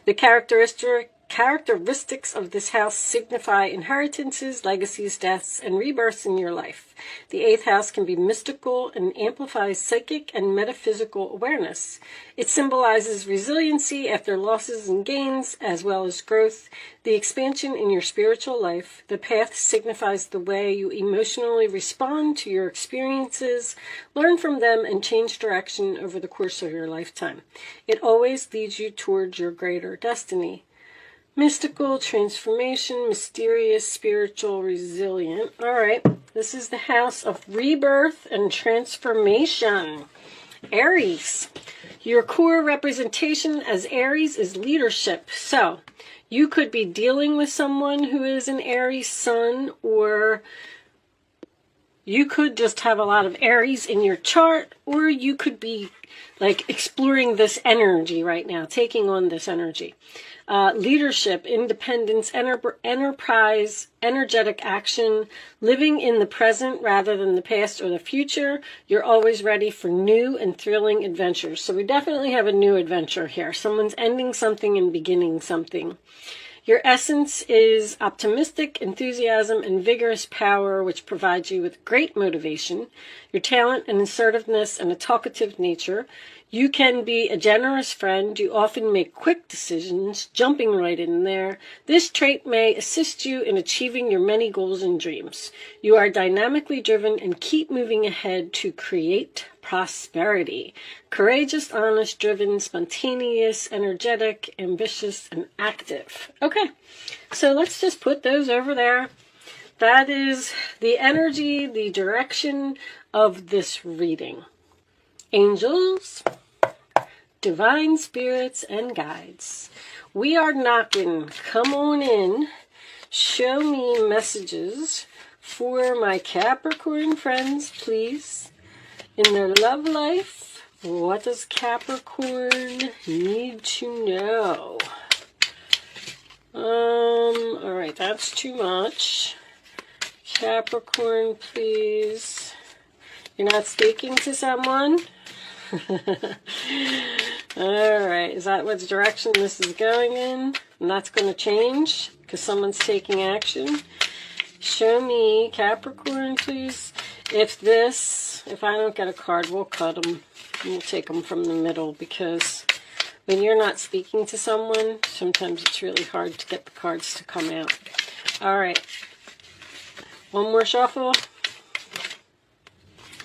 The characteristics of this house signify inheritances, legacies, deaths, and rebirths in your life. The 8th house can be mystical and amplifies psychic and metaphysical awareness. It symbolizes resiliency after losses and gains, as well as growth, the expansion in your spiritual life. The path signifies the way you emotionally respond to your experiences, learn from them, and change direction over the course of your lifetime. It always leads you towards your greater destiny. Mystical, transformation, mysterious, spiritual, resilient. All right, this is the house of rebirth and transformation. Aries. Your core representation as Aries is leadership. So, you could be dealing with someone who is an Aries sun, or you could just have a lot of Aries in your chart, or you could be like exploring this energy right now, taking on this energy. Leadership, independence, enterprise, energetic action, living in the present rather than the past or the future. You're always ready for new and thrilling adventures. So we definitely have a new adventure here. Someone's ending something and beginning something. Your essence is optimistic, enthusiasm, and vigorous power, which provides you with great motivation. Your talent and assertiveness and a talkative nature. You can be a generous friend. You often make quick decisions, jumping right in there. This trait may assist you in achieving your many goals and dreams. You are dynamically driven and keep moving ahead to create prosperity. Courageous, honest, driven, spontaneous, energetic, ambitious, and active. Okay, so let's just put those over there. That is the energy, the direction of this reading. Angels, divine spirits, and guides. We are knocking. Come on in. Show me messages for my Capricorn friends, please. In their love life, what does Capricorn need to know? All right, that's too much. Capricorn, please. You're not speaking to someone? Alright, is that what direction this is going in? And that's going to change because someone's taking action. Show me, Capricorn, please. If I don't get a card, we'll cut them. We'll take them from the middle, because when you're not speaking to someone, sometimes it's really hard to get the cards to come out. Alright. One more shuffle.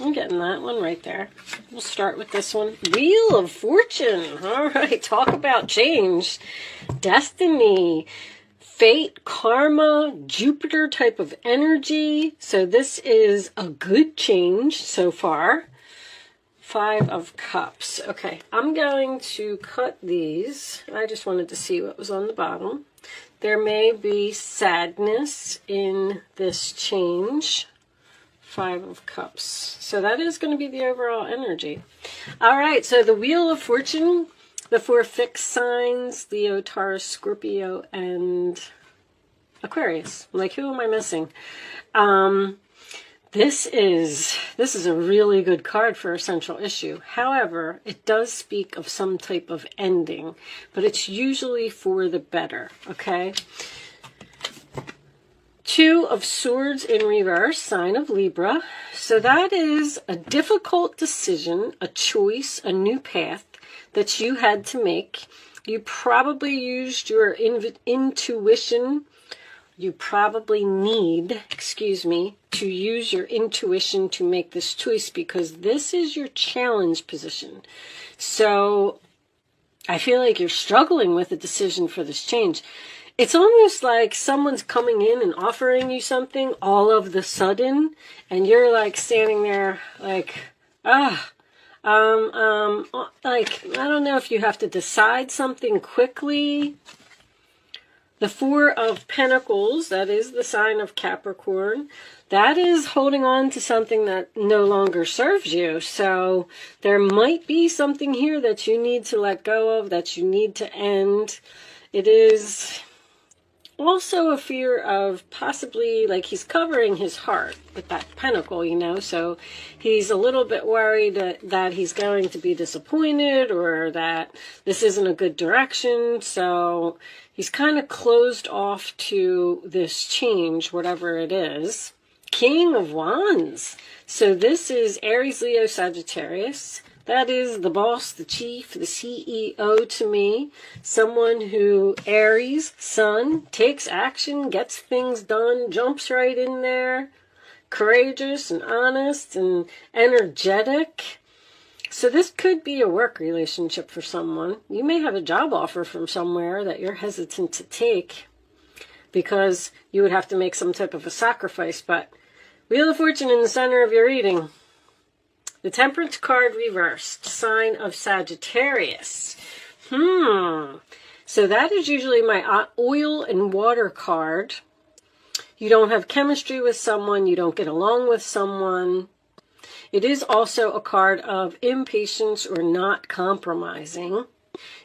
I'm getting that one right there. We'll start with this one. Wheel of Fortune. All right, talk about change. Destiny, fate, karma, Jupiter type of energy. So this is a good change so far. 5 of Cups. Okay, I'm going to cut these. I just wanted to see what was on the bottom. There may be sadness in this change. 5 of Cups. So that is going to be the overall energy. All right, so the Wheel of Fortune, the 4 fixed signs, Leo, Taurus, Scorpio, and Aquarius. Like, who am I missing? This is a really good card for a central issue. However, it does speak of some type of ending, but it's usually for the better, okay? 2 of Swords in reverse, sign of Libra. So that is a difficult decision, a choice, a new path that you had to make. You probably used your intuition. You probably need, to use your intuition to make this choice, because this is your challenge position. So I feel like you're struggling with a decision for this change. It's almost like someone's coming in and offering you something all of the sudden, and you're like standing there like, like, I don't know if you have to decide something quickly. The 4 of Pentacles, that is the sign of Capricorn, that is holding on to something that no longer serves you. So there might be something here that you need to let go of, that you need to end. It is also a fear of possibly, like, he's covering his heart with that pentacle, you know, so he's a little bit worried that he's going to be disappointed or that this isn't a good direction. So he's kind of closed off to this change, whatever it is. King of Wands. So this is Aries, Leo, Sagittarius. That is the boss, the chief, the CEO to me. Someone who, Aries, sun, takes action, gets things done, jumps right in there, courageous and honest and energetic. So this could be a work relationship for someone. You may have a job offer from somewhere that you're hesitant to take because you would have to make some type of a sacrifice. But Wheel of Fortune in the center of your reading. The Temperance card reversed, sign of Sagittarius. So that is usually my oil and water card. You don't have chemistry with someone, you don't get along with someone. It is also a card of impatience or not compromising.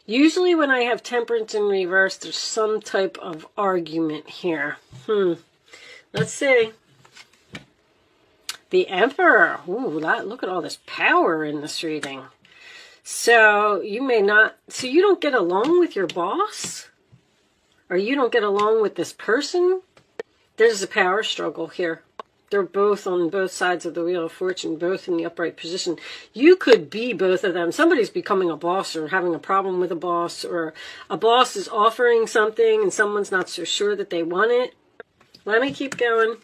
Usually when I have Temperance in reverse, there's some type of argument here. Let's see. The Emperor. Ooh, look at all this power in this reading. So you may not, so you don't get along with your boss? Or you don't get along with this person? There's a power struggle here. They're both on both sides of the Wheel of Fortune, both in the upright position. You could be both of them. Somebody's becoming a boss or having a problem with a boss, or a boss is offering something and someone's not so sure that they want it. Let me keep going.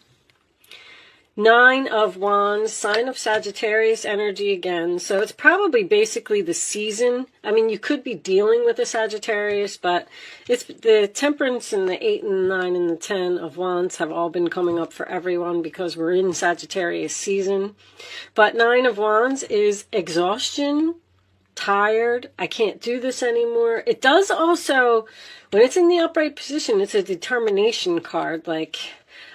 9 of Wands, sign of Sagittarius energy again. So it's probably basically the season. I mean, you could be dealing with a Sagittarius, but it's the Temperance and the 8 and the 9 and the 10 of Wands have all been coming up for everyone because we're in Sagittarius season. But 9 of Wands is exhaustion, tired, I can't do this anymore. It does also, when it's in the upright position, it's a determination card, like,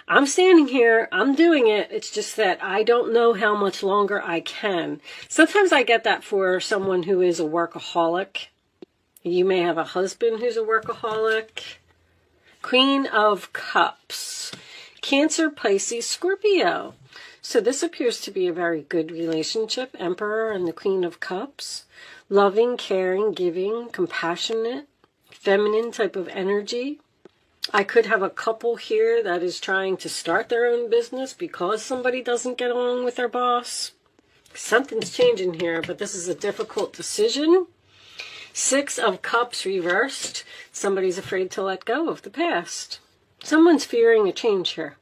I'm standing here, I'm doing it, it's just that I don't know how much longer I can. Sometimes I get that for someone who is a workaholic. You may have a husband who's a workaholic. Queen of Cups. Cancer, Pisces, Scorpio. So this appears to be a very good relationship. Emperor and the Queen of Cups. Loving, caring, giving, compassionate, feminine type of energy. I could have a couple here that is trying to start their own business because somebody doesn't get along with their boss. Something's changing here, but this is a difficult decision. 6 of Cups reversed. Somebody's afraid to let go of the past. Someone's fearing a change here.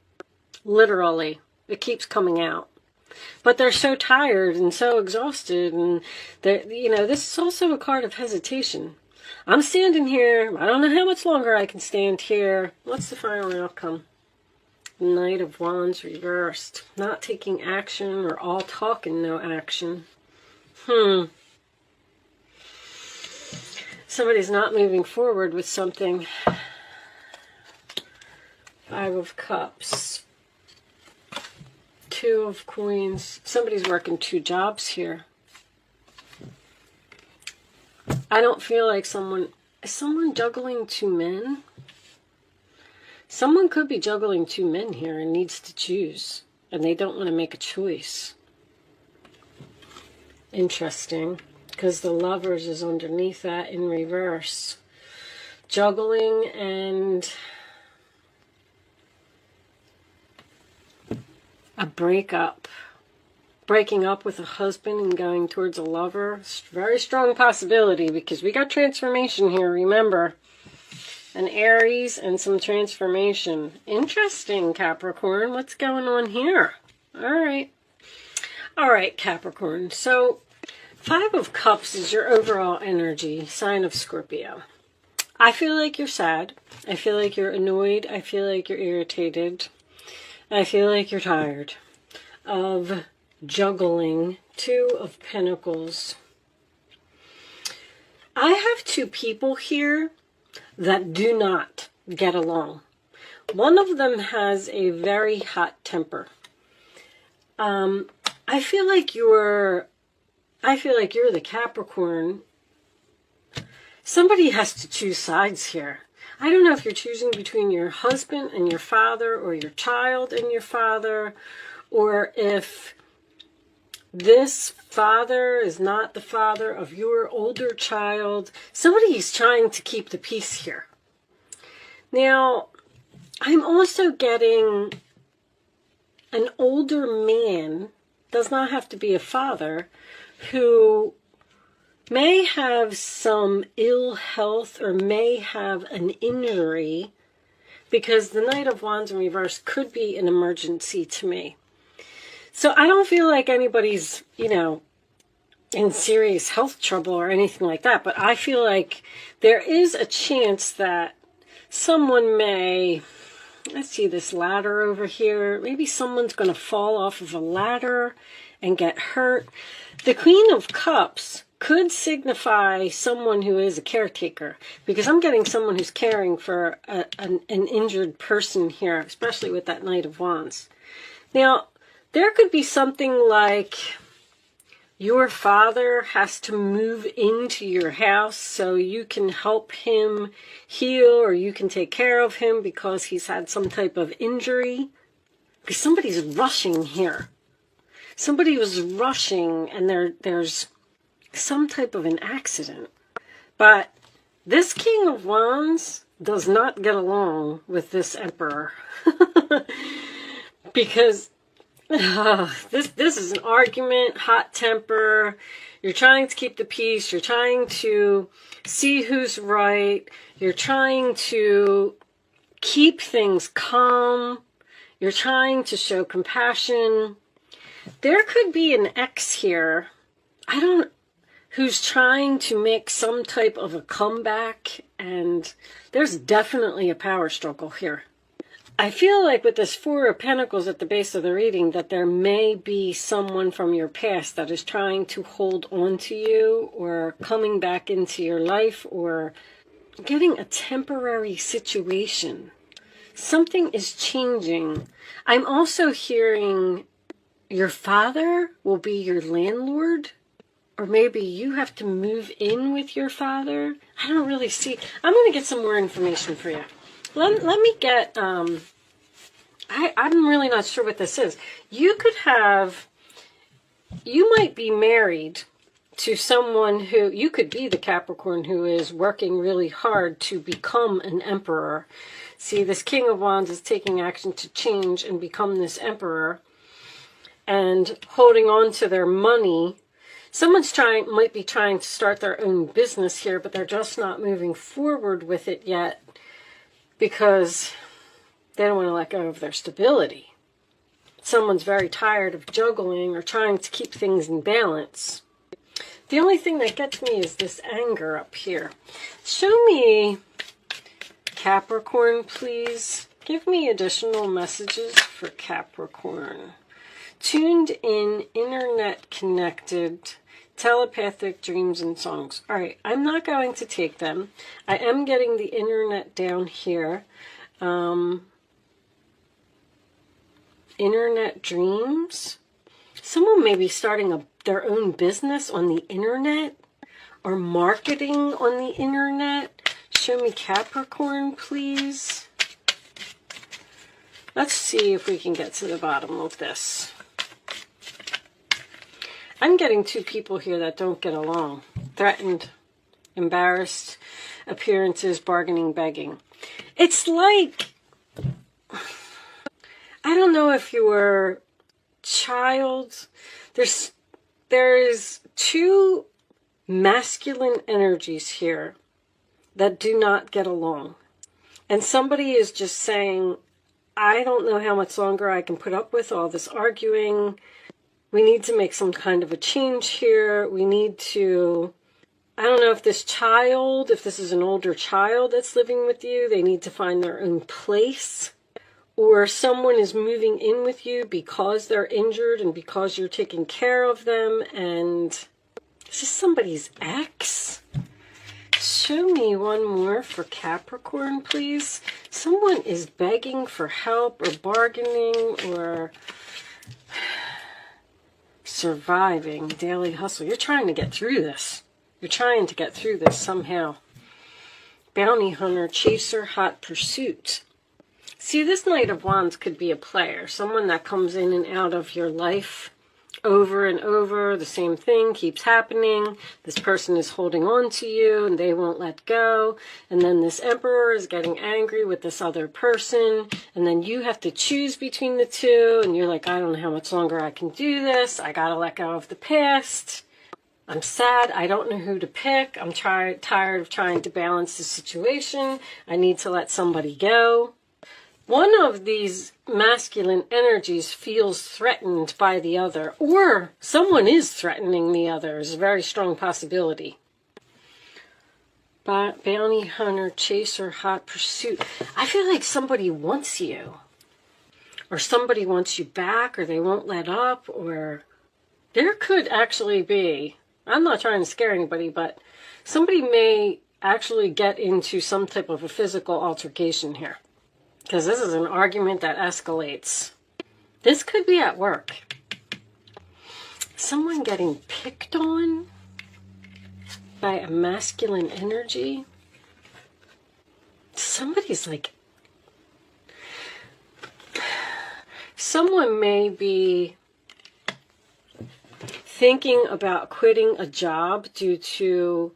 Literally. It keeps coming out. But they're so tired and so exhausted, and you know, this is also a card of hesitation. I'm standing here. I don't know how much longer I can stand here. What's the final outcome? Knight of Wands reversed. Not taking action, or all talk and no action. Somebody's not moving forward with something. 5 of Cups. 2 of Coins. Somebody's working 2 jobs here. I don't feel like is someone juggling 2 men? Someone could be juggling 2 men here and needs to choose, and they don't want to make a choice. Interesting, because the Lovers is underneath that in reverse. Juggling and a breakup. Breaking up with a husband and going towards a lover. Very strong possibility because we got transformation here, remember. An Aries and some transformation. Interesting, Capricorn. What's going on here? All right, Capricorn. So 5 of Cups is your overall energy, sign of Scorpio. I feel like you're sad. I feel like you're annoyed. I feel like you're irritated. I feel like you're tired of juggling. 2 of Pentacles. I have 2 people here that do not get along. One of them has a very hot temper. I feel like you're the Capricorn. Somebody has to choose sides here. I don't know if you're choosing between your husband and your father, or your child and your father, or if this father is not the father of your older child. Somebody is trying to keep the peace here. Now, I'm also getting an older man, does not have to be a father, who may have some ill health or may have an injury, because the Knight of Wands in reverse could be an emergency to me. So I don't feel like anybody's, in serious health trouble or anything like that, but I feel like there is a chance that someone may, let's see this ladder over here, maybe someone's going to fall off of a ladder and get hurt. The Queen of Cups could signify someone who is a caretaker, because I'm getting someone who's caring for an injured person here, especially with that Knight of Wands. Now, there could be something like your father has to move into your house so you can help him heal, or you can take care of him because he's had some type of injury. Because somebody's rushing here. Somebody was rushing and there's some type of an accident. But this King of Wands does not get along with this Emperor. Because this is an argument, hot temper. You're trying to keep the peace. You're trying to see who's right. You're trying to keep things calm. You're trying to show compassion. There could be an ex here, who's trying to make some type of a comeback, and there's definitely a power struggle here. I feel like with this Four of Pentacles at the base of the reading that there may be someone from your past that is trying to hold on to you, or coming back into your life, or getting a temporary situation. Something is changing. I'm also hearing your father will be your landlord, or maybe you have to move in with your father. I don't really see. I'm going to get some more information for you. Let me get, I'm really not sure what this is. You might be married to someone who, you could be the Capricorn who is working really hard to become an emperor. See, this King of Wands is taking action to change and become this emperor, and holding on to their money. Someone's might be trying to start their own business here, but they're just not moving forward with it yet, because they don't want to let go of their stability. Someone's very tired of juggling or trying to keep things in balance. The only thing that gets me is this anger up here. Show me, Capricorn, please. Give me additional messages for Capricorn. Tuned in, internet connected, telepathic dreams and songs. All right, I'm not going to take them. I am getting the internet down here. Internet dreams. Someone may be starting their own business on the internet, or marketing on the internet. Show me Capricorn, please. Let's see if we can get to the bottom of this. I'm getting two people here that don't get along. Threatened, embarrassed, appearances, bargaining, begging. It's like, I don't know if your child, there's two masculine energies here that do not get along. And somebody is just saying, I don't know how much longer I can put up with all this arguing. We need to make some kind of a change here. We need to, I don't know if this is an older child that's living with you, they need to find their own place. Or someone is moving in with you because they're injured and because you're taking care of them. And is this somebody's ex? Show me one more for Capricorn, please. Someone is begging for help or bargaining or surviving, daily hustle. You're trying to get through this. You're trying to get through this somehow. Bounty hunter, chaser, hot pursuit. See, this Knight of Wands could be a player, someone that comes in and out of your life over and over. The same thing keeps happening. This person is holding on to you and they won't let go. And then this Emperor is getting angry with this other person. And then you have to choose between the two. And you're like, I don't know how much longer I can do this. I got to let go of the past. I'm sad. I don't know who to pick. I'm tired of trying to balance the situation. I need to let somebody go. One of these masculine energies feels threatened by the other, or someone is threatening the other. Is a very strong possibility. Bounty hunter, chaser, hot pursuit. I feel like somebody wants you, or somebody wants you back, or they won't let up, or there could actually be, I'm not trying to scare anybody, but somebody may actually get into some type of a physical altercation here. Because this is an argument that escalates. This could be at work. Someone getting picked on by a masculine energy. Somebody's like... Someone may be thinking about quitting a job due to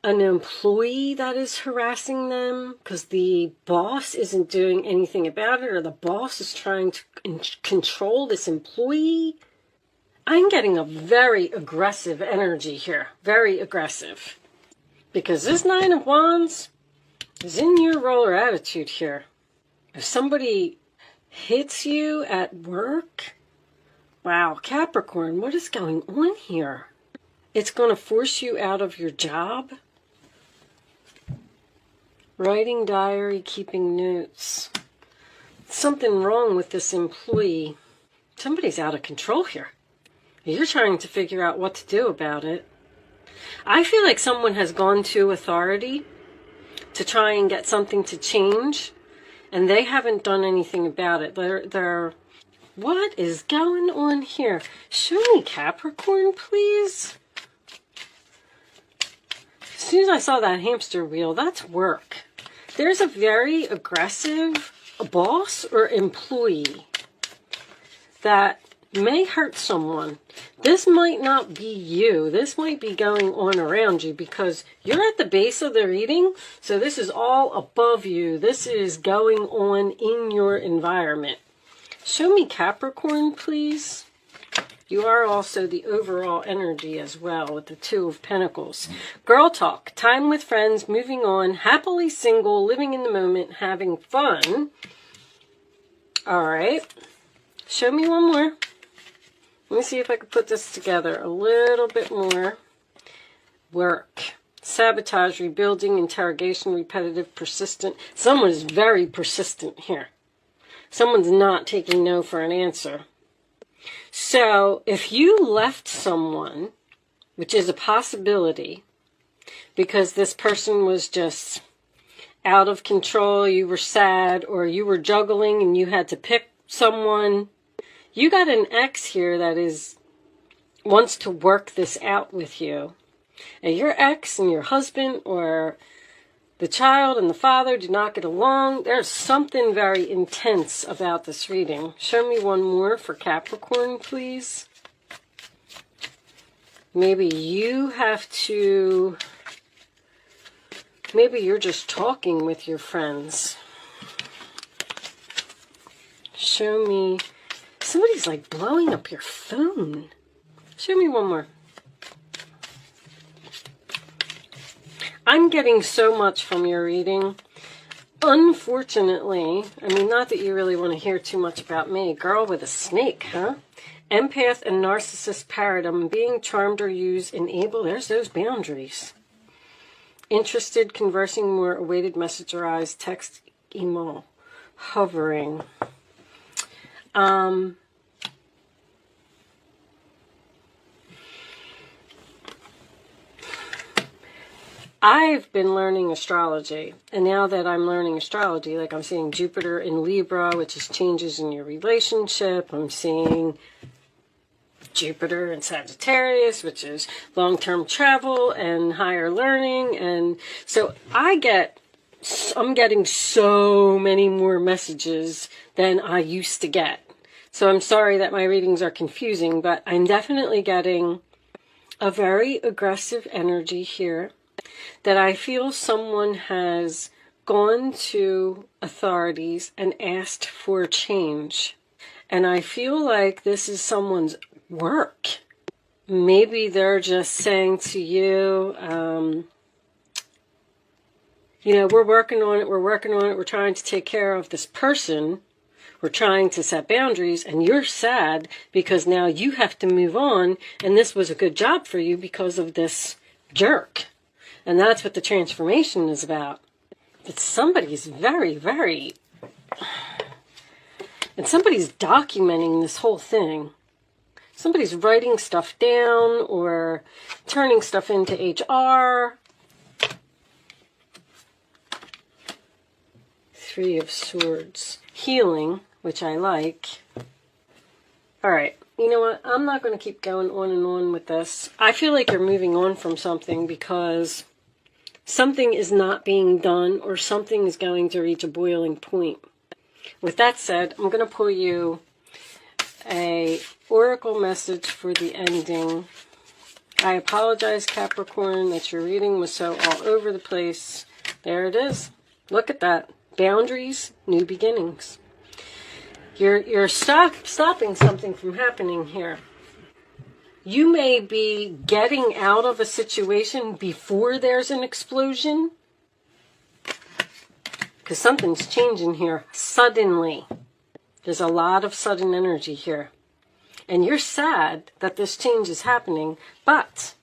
an employee that is harassing them because the boss isn't doing anything about it, or the boss is trying to control this employee. I'm getting a very aggressive energy here. Very aggressive. Because this Nine of Wands is in your roller attitude here. If somebody hits you at work, wow, Capricorn, what is going on here? It's going to force you out of your job. Writing diary, keeping notes. Something wrong with this employee. Somebody's out of control here. You're trying to figure out what to do about it. I feel like someone has gone to authority to try and get something to change, and they haven't done anything about it. They're what is going on here? Show me Capricorn, please. As soon as I saw that hamster wheel, that's work. There's a very aggressive boss or employee that may hurt someone. This might not be you. This might be going on around you because you're at the base of the reading. So this is all above you. This is going on in your environment. Show me Capricorn, please. You are also the overall energy as well with the Two of Pentacles. Girl talk, time with friends, moving on, happily single, living in the moment, having fun. All right. Show me one more. Let me see if I can put this together a little bit more. Work, sabotage, rebuilding, interrogation, repetitive, persistent. Someone is very persistent here. Someone's not taking no for an answer. So if you left someone, which is a possibility, because this person was just out of control, you were sad, or you were juggling and you had to pick someone, you got an ex here that wants to work this out with you. And your ex and your husband or the child and the father do not get along. There's something very intense about this reading. Show me one more for Capricorn, please. Maybe you have to... Maybe you're just talking with your friends. Show me... Somebody's like blowing up your phone. Show me one more. I'm getting so much from your reading. Unfortunately, I mean, not that you really want to hear too much about me. Girl with a snake, huh? Empath and narcissist paradigm. Being charmed or used, enable. There's those boundaries. Interested, conversing more, awaited message arise, text, email, hovering. I've been learning astrology, and now that I'm learning astrology, like I'm seeing Jupiter in Libra, which is changes in your relationship. I'm seeing Jupiter in Sagittarius, which is long-term travel and higher learning. And so I get I'm getting so many more messages than I used to get. So I'm sorry that my readings are confusing, but I'm definitely getting a very aggressive energy here that I feel someone has gone to authorities and asked for change. And I feel like this is someone's work. Maybe they're just saying to you, you know, we're working on it, we're trying to take care of this person, we're trying to set boundaries, and you're sad because now you have to move on, and this was a good job for you because of this jerk. And that's what the transformation is about. But somebody's very, and somebody's documenting this whole thing. Somebody's writing stuff down or turning stuff into HR. Three of Swords. Healing, which I like. All right. You know what? I'm not going to keep going on and on with this. I feel like you're moving on from something because something is not being done or something is going to reach a boiling point. With that said, I'm going to pull you a oracle message for the ending. I apologize, Capricorn, that your reading was so all over the place. There it is. Look at that. Boundaries, new beginnings. You're stopping something from happening here. You may be getting out of a situation before there's an explosion. Because something's changing here suddenly. There's a lot of sudden energy here. And you're sad that this change is happening, but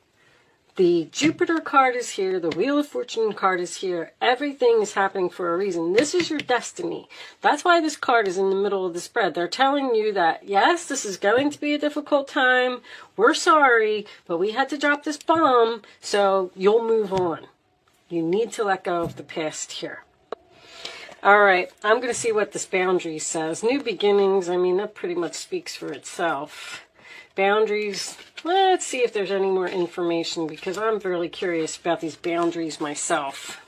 the Jupiter card is here, the Wheel of Fortune card is here. Everything is happening for a reason. This is your destiny. That's why this card is in the middle of the spread. They're telling you that, yes, this is going to be a difficult time. We're sorry, but we had to drop this bomb, so you'll move on. You need to let go of the past here. All right, I'm going to see what this boundary says. New beginnings, I mean, that pretty much speaks for itself. Boundaries, let's see if there's any more information because I'm really curious about these boundaries myself.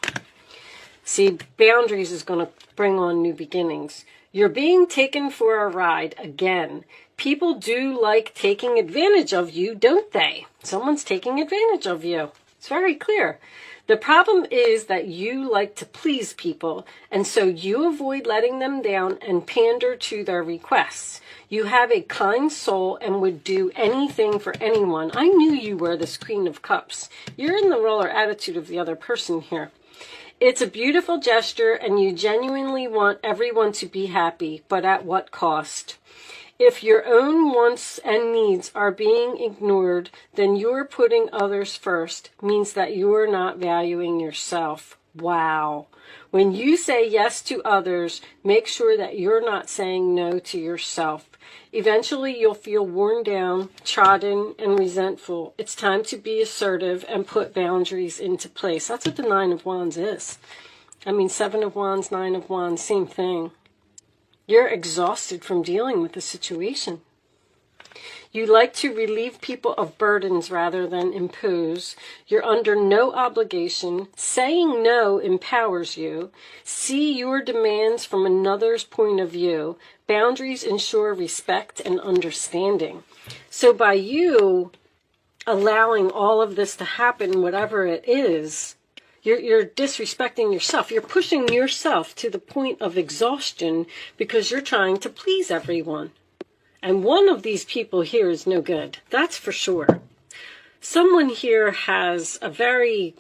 See, boundaries is going to bring on new beginnings. You're being taken for a ride again. People do like taking advantage of you, don't they? Someone's taking advantage of you. It's very clear. The problem is that you like to please people, and so you avoid letting them down and pander to their requests. You have a kind soul and would do anything for anyone. I knew you were this Queen of Cups. You're in the roller attitude of the other person here. It's a beautiful gesture, and you genuinely want everyone to be happy, but at what cost? If your own wants and needs are being ignored, then you're putting others first, means that you're not valuing yourself. Wow. When you say yes to others, make sure that you're not saying no to yourself. Eventually, you'll feel worn down, trodden, and resentful. It's time to be assertive and put boundaries into place. That's what the Nine of Wands is. I mean, Seven of Wands, Nine of Wands, same thing. You're exhausted from dealing with the situation. You like to relieve people of burdens rather than impose. You're under no obligation. Saying no empowers you. See your demands from another's point of view. Boundaries ensure respect and understanding. So by you allowing all of this to happen, whatever it is, you're disrespecting yourself. You're pushing yourself to the point of exhaustion because you're trying to please everyone. And one of these people here is no good. That's for sure. Someone here has the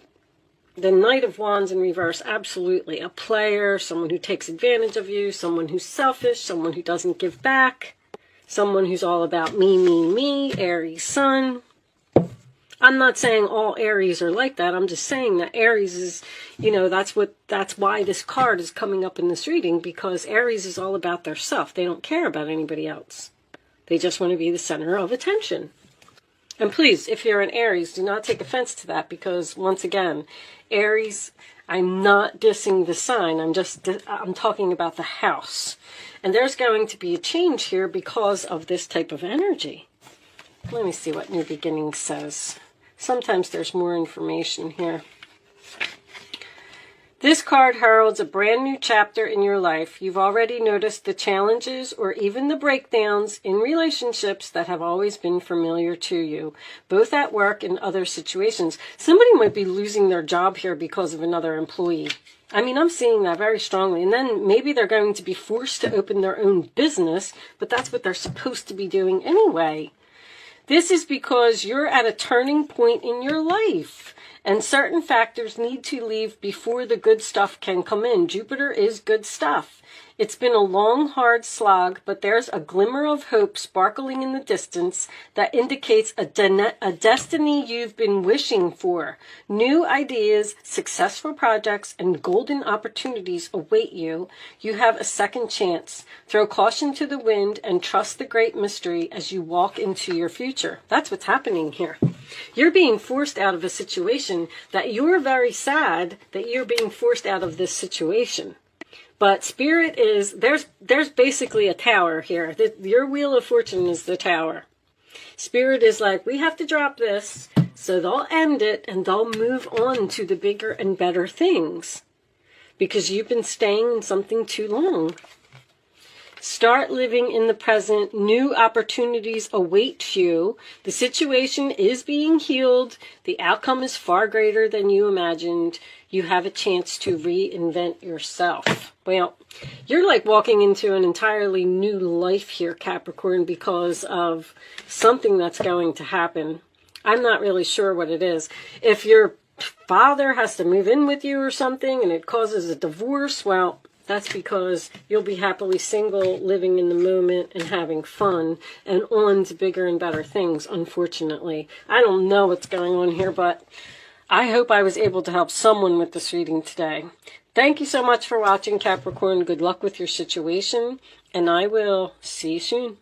Knight of Wands in reverse, absolutely. A player, someone who takes advantage of you, someone who's selfish, someone who doesn't give back, someone who's all about me, Aries sun. I'm not saying all Aries are like that. I'm just saying that Aries is, that's why this card is coming up in this reading, because Aries is all about their self. They don't care about anybody else. They just want to be the center of attention. And please, if you're an Aries, do not take offense to that, because once again, Aries, I'm not dissing the sign. I'm talking about the house. And there's going to be a change here because of this type of energy. Let me see what New Beginnings says. Sometimes there's more information here. This card heralds a brand new chapter in your life. You've already noticed the challenges or even the breakdowns in relationships that have always been familiar to you, both at work and other situations. Somebody might be losing their job here because of another employee. I mean, I'm seeing that very strongly. And then maybe they're going to be forced to open their own business, but that's what they're supposed to be doing anyway. This is because you're at a turning point in your life. And certain factors need to leave before the good stuff can come in. Jupiter is good stuff. It's been a long, hard slog, but there's a glimmer of hope sparkling in the distance that indicates a destiny you've been wishing for. New ideas, successful projects, and golden opportunities await you. You have a second chance. Throw caution to the wind and trust the great mystery as you walk into your future. That's what's happening here. You're being forced out of a situation that you're very sad that you're being forced out of this situation. But Spirit is, there's basically a tower here. Your Wheel of Fortune is the tower. Spirit is like, we have to drop this, so they'll end it and they'll move on to the bigger and better things. Because you've been staying in something too long. Start living in the present. New opportunities await you. The situation is being healed. The outcome is far greater than you imagined. You have a chance to reinvent yourself. Well, you're like walking into an entirely new life here, Capricorn, because of something that's going to happen. I'm not really sure what it is. If your father has to move in with you or something and it causes a divorce, well, that's because you'll be happily single, living in the moment and having fun and on to bigger and better things, unfortunately. I don't know what's going on here, but I hope I was able to help someone with this reading today. Thank you so much for watching, Capricorn. Good luck with your situation, and I will see you soon.